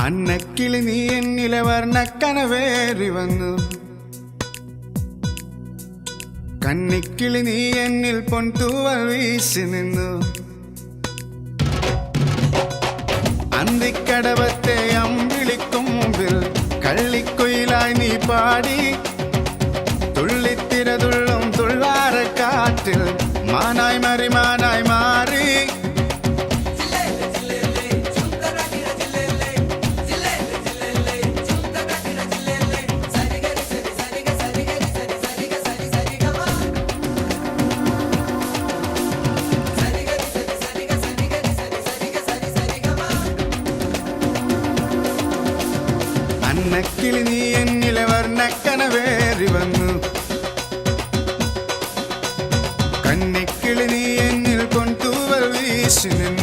അന്നക്കിളി നീ എന്നിലെ വർണ്ണക്കനവേറി വന്നു, കന്നിക്കിളി നീ എന്നിൽ പൊൻതൂവൽ വീശി നിന്നു. അന്തിക്കടവത്തെ അമ്പിളിക്കും മുമ്പിൽ കള്ളിക്കുയിലായി നീ പാടി, തുള്ളിത്തിരതുള്ളും തുള്ളാരക്കാറ്റിൽ മാനായി മാനായി മാറി. അന്നക്കിളി നീ എന്നിലെ വർണ്ണക്കനവേറി വന്നു, കന്നിക്കിളി നീ എന്നിൽ പൊൻതൂവൽ വീശി നിന്നു.